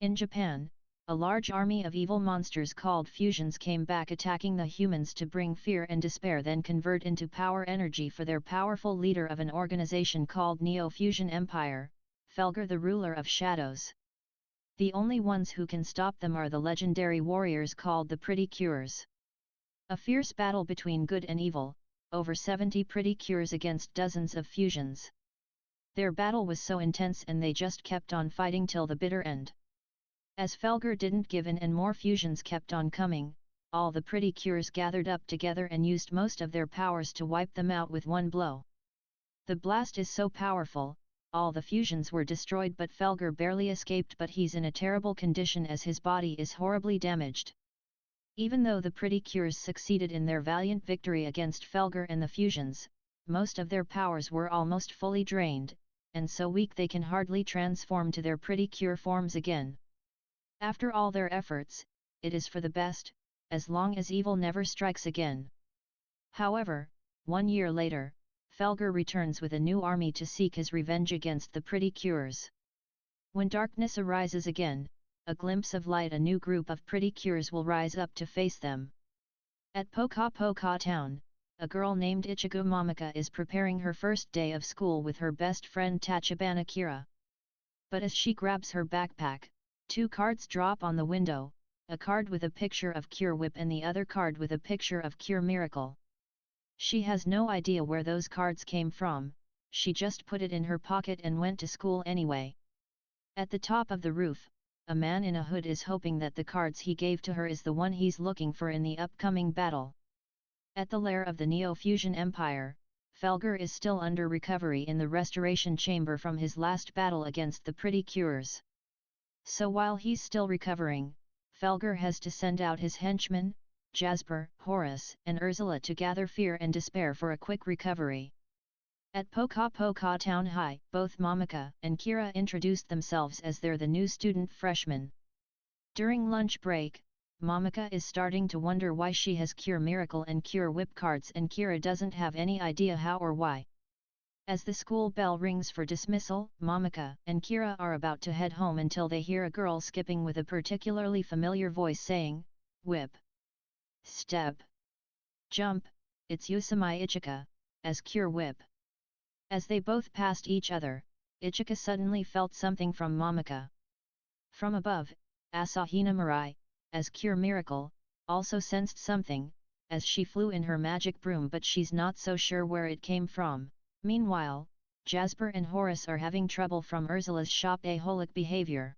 In Japan, a large army of evil monsters called fusions came back attacking the humans to bring fear and despair, then convert into power energy for their powerful leader of an organization called Neo-Fusion Empire, Felger, the ruler of shadows. The only ones who can stop them are the legendary warriors called the Pretty Cures. A fierce battle between good and evil, over 70 Pretty Cures against dozens of fusions. Their battle was so intense and they just kept on fighting till the bitter end. As Felger didn't give in and more fusions kept on coming, all the Pretty Cures gathered up together and used most of their powers to wipe them out with one blow. The blast is so powerful, all the fusions were destroyed, but Felger barely escaped, but he's in a terrible condition as his body is horribly damaged. Even though the Pretty Cures succeeded in their valiant victory against Felger and the fusions, most of their powers were almost fully drained, and so weak they can hardly transform to their Pretty Cure forms again. After all their efforts, it is for the best, as long as evil never strikes again. However, 1 year later, Felger returns with a new army to seek his revenge against the Pretty Cures. When darkness arises again, a glimpse of light, a new group of Pretty Cures will rise up to face them. At Poka town, a girl named Ichigo Momika is preparing her first day of school with her best friend Tachibana Kira. But as she grabs her backpack, 2 cards drop on the window, a card with a picture of Cure Whip and the other card with a picture of Cure Miracle. She has no idea where those cards came from, she just put it in her pocket and went to school anyway. At the top of the roof, a man in a hood is hoping that the cards he gave to her is the one he's looking for in the upcoming battle. At the lair of the Neo-Fusion Empire, Felger is still under recovery in the restoration chamber from his last battle against the Pretty Cures. So while he's still recovering, Felger has to send out his henchmen, Jasper, Horace, and Ursula to gather fear and despair for a quick recovery. At Poka Town High, both Momika and Kira introduced themselves as they're the new student freshmen. During lunch break, Momika is starting to wonder why she has Cure Miracle and Cure Whip cards and Kira doesn't have any idea how or why. As the school bell rings for dismissal, Momika and Kira are about to head home until they hear a girl skipping with a particularly familiar voice saying, "Whip. Step. Jump, it's Usami Ichika," as Cure Whip. As they both passed each other, Ichika suddenly felt something from Momika. From above, Asahina Mirai, as Cure Miracle, also sensed something, as she flew in her magic broom, but she's not so sure where it came from. Meanwhile, Jasper and Horace are having trouble from Ursula's shop-aholic behavior.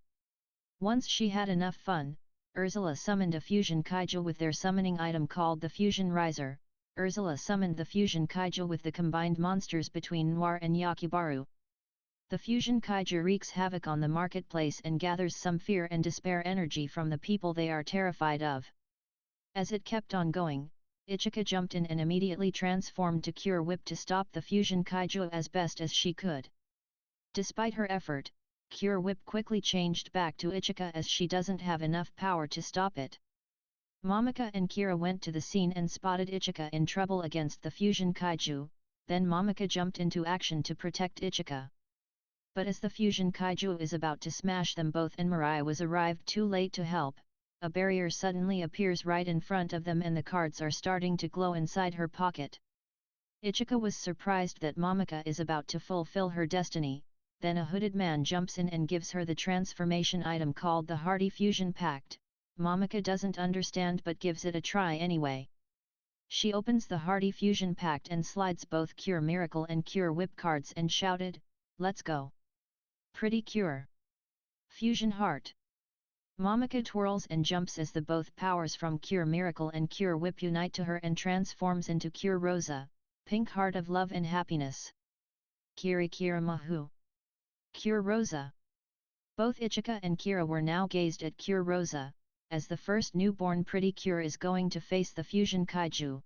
Once she had enough fun, Ursula summoned a fusion kaiju with their summoning item called the Fusion Riser. Ursula summoned the Fusion Kaiju with the combined monsters between Noir and Yakibaru. The Fusion Kaiju wreaks havoc on the marketplace and gathers some fear and despair energy from the people they are terrified of. As it kept on going, Ichika jumped in and immediately transformed to Cure Whip to stop the Fusion Kaiju as best as she could. Despite her effort, Cure Whip quickly changed back to Ichika as she doesn't have enough power to stop it. Momika and Kira went to the scene and spotted Ichika in trouble against the Fusion Kaiju, then Momika jumped into action to protect Ichika. But as the Fusion Kaiju is about to smash them both and Mirai was arrived too late to help, a barrier suddenly appears right in front of them and the cards are starting to glow inside her pocket. Ichika was surprised that Momika is about to fulfill her destiny, then a hooded man jumps in and gives her the transformation item called the Hardy Fusion Pact. Momika doesn't understand but gives it a try anyway. She opens the Hardy Fusion Pact and slides both Cure Miracle and Cure Whip cards and shouted, "Let's go! Pretty Cure! Fusion Heart!" Momika twirls and jumps as the both powers from Cure Miracle and Cure Whip unite to her and transforms into Cure Rosa, Pink Heart of Love and Happiness. Kiri Kira Mahu! Cure Rosa! Both Ichika and Kira were now gazed at Cure Rosa, as the first newborn Pretty Cure is going to face the Fusion Kaiju.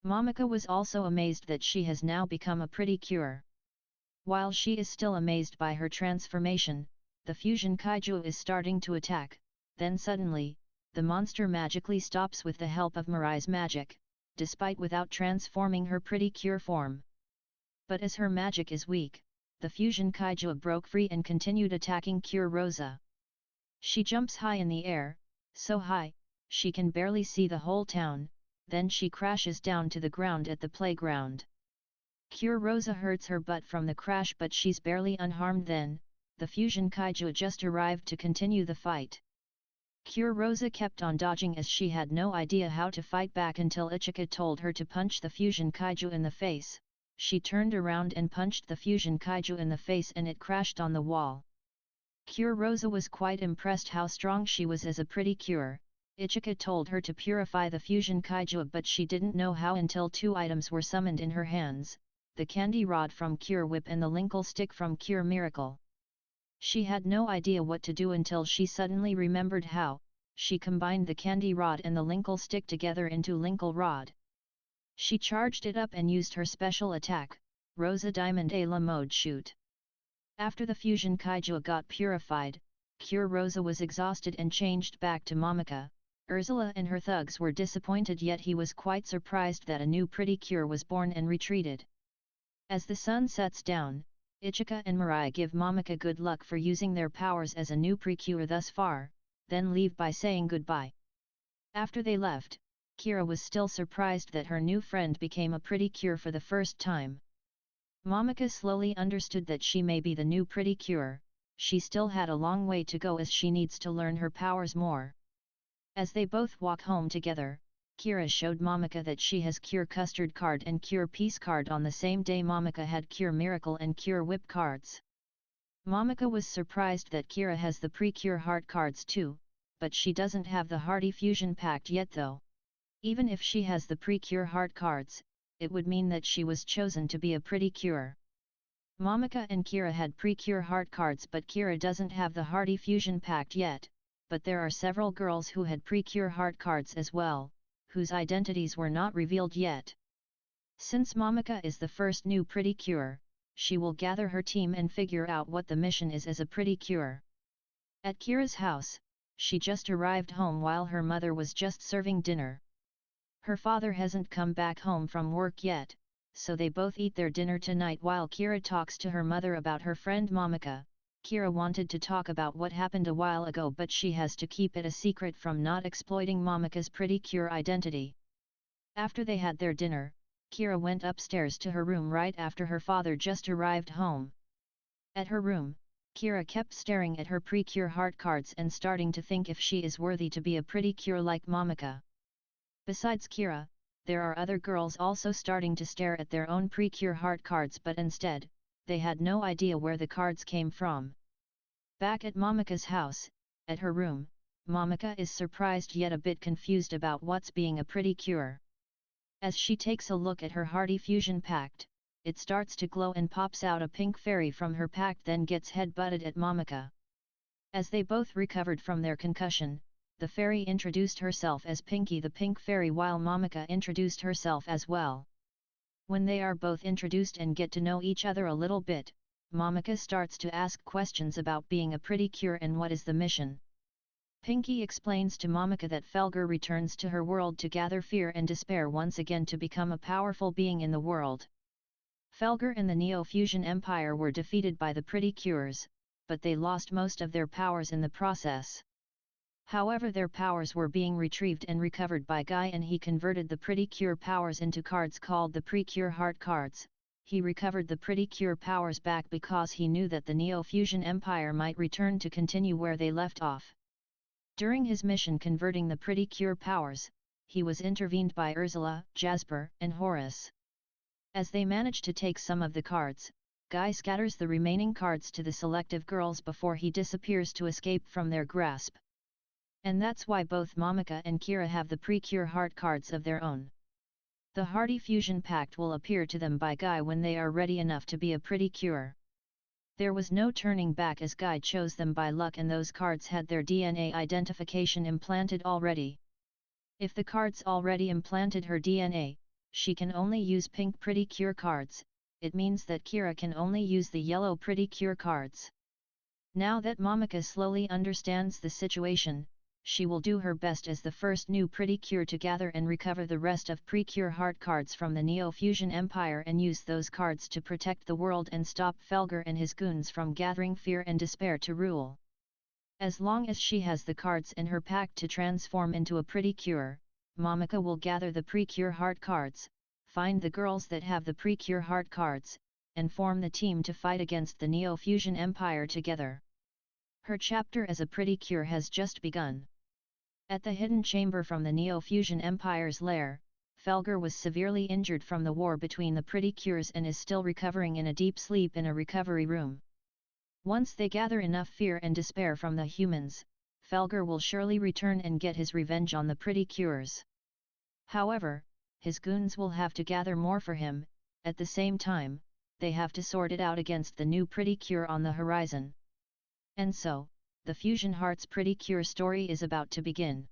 Momika was also amazed that she has now become a Pretty Cure. While she is still amazed by her transformation, the Fusion Kaiju is starting to attack, then suddenly, the monster magically stops with the help of Mirai's magic, despite without transforming her Pretty Cure form. But as her magic is weak, the Fusion Kaiju broke free and continued attacking Cure Rosa. She jumps high in the air, so high, she can barely see the whole town, then she crashes down to the ground at the playground. Cure Rosa hurts her butt from the crash, but she's barely unharmed. Then, the Fusion Kaiju just arrived to continue the fight. Cure Rosa kept on dodging as she had no idea how to fight back until Ichika told her to punch the Fusion Kaiju in the face. She turned around and punched the Fusion Kaiju in the face and it crashed on the wall. Cure Rosa was quite impressed how strong she was as a pretty cure. Ichika told her to purify the Fusion Kaiju, but she didn't know how until two items were summoned in her hands, the candy rod from Cure Whip and the Linkle stick from Cure Miracle. She had no idea what to do until she suddenly remembered how. She combined the candy rod and the Linkle stick together into Linkle Rod. She charged it up and used her special attack, Rosa Diamond A La Mode Shoot. After the Fusion Kaiju got purified, Cure Rosa was exhausted and changed back to Momika. Ursula and her thugs were disappointed, yet he was quite surprised that a new pretty cure was born and retreated. As the sun sets down, Ichika and Mirai give Momika good luck for using their powers as a new precure thus far, then leave by saying goodbye. After they left, Kira was still surprised that her new friend became a pretty cure for the first time. Momika slowly understood that she may be the new pretty cure. She still had a long way to go as she needs to learn her powers more. As they both walk home together, Kira showed Momika that she has Cure Custard card and Cure Peace card on the same day Momika had Cure Miracle and Cure Whip cards. Momika was surprised that Kira has the Precure Heart cards too, but she doesn't have the Hearty Fusion Pact yet though. Even if she has the Precure Heart cards, it would mean that she was chosen to be a pretty cure. Momika and Kira had Precure Heart cards, but Kira doesn't have the Hearty Fusion Pact yet, but there are several girls who had Precure Heart cards as well, whose identities were not revealed yet. Since Momika is the first new pretty cure, she will gather her team and figure out what the mission is as a pretty cure. At Kira's house, she just arrived home while her mother was just serving dinner. Her father hasn't come back home from work yet, so they both eat their dinner tonight while Kira talks to her mother about her friend Momika. Kira wanted to talk about what happened a while ago, but she has to keep it a secret from not exploiting Momika's pretty cure identity. After they had their dinner, Kira went upstairs to her room right after her father just arrived home. At her room, Kira kept staring at her Precure Heart cards and starting to think if she is worthy to be a pretty cure like Momika. Besides Kira, there are other girls also starting to stare at their own Precure Heart cards, but instead, they had no idea where the cards came from. Back at Momika's house, at her room, Momika is surprised yet a bit confused about what's being a pretty cure. As she takes a look at her Hearty Fusion Pact, it starts to glow and pops out a pink fairy from her pact, then gets head-butted at Momika. As they both recovered from their concussion, the fairy introduced herself as Pinky the Pink Fairy while Momika introduced herself as well. When they are both introduced and get to know each other a little bit, Momika starts to ask questions about being a pretty cure and what is the mission. Pinky explains to Momika that Felger returns to her world to gather fear and despair once again to become a powerful being in the world. Felger and the Neo-Fusion Empire were defeated by the pretty cures, but they lost most of their powers in the process. However, their powers were being retrieved and recovered by Guy, and he converted the pretty cure powers into cards called the Precure Heart cards. He recovered the pretty cure powers back because he knew that the Neo-Fusion Empire might return to continue where they left off. During his mission converting the pretty cure powers, he was intervened by Ursula, Jasper, and Horace. As they manage to take some of the cards, Guy scatters the remaining cards to the selective girls before he disappears to escape from their grasp. And that's why both Momika and Kira have the Precure Heart cards of their own. The Hearty Fusion Pact will appear to them by Guy when they are ready enough to be a pretty cure. There was no turning back as Guy chose them by luck, and those cards had their DNA identification implanted already. If the cards already implanted her DNA, she can only use pink pretty cure cards. It means that Kira can only use the yellow pretty cure cards. Now that Momika slowly understands the situation, she will do her best as the first new pretty cure to gather and recover the rest of Precure Heart cards from the Neo-Fusion Empire and use those cards to protect the world and stop Felger and his goons from gathering fear and despair to rule. As long as she has the cards in her pack to transform into a pretty cure, Momika will gather the Precure Heart cards, find the girls that have the Precure Heart cards, and form the team to fight against the Neo-Fusion Empire together. Her chapter as a pretty cure has just begun. At the hidden chamber from the Neo-Fusion Empire's lair, Felger was severely injured from the war between the Pretty Cures and is still recovering in a deep sleep in a recovery room. Once they gather enough fear and despair from the humans, Felger will surely return and get his revenge on the Pretty Cures. However, his goons will have to gather more for him. At the same time, they have to sort it out against the new Pretty Cure on the horizon. And so, the Fusion Hearts Pretty Cure story is about to begin.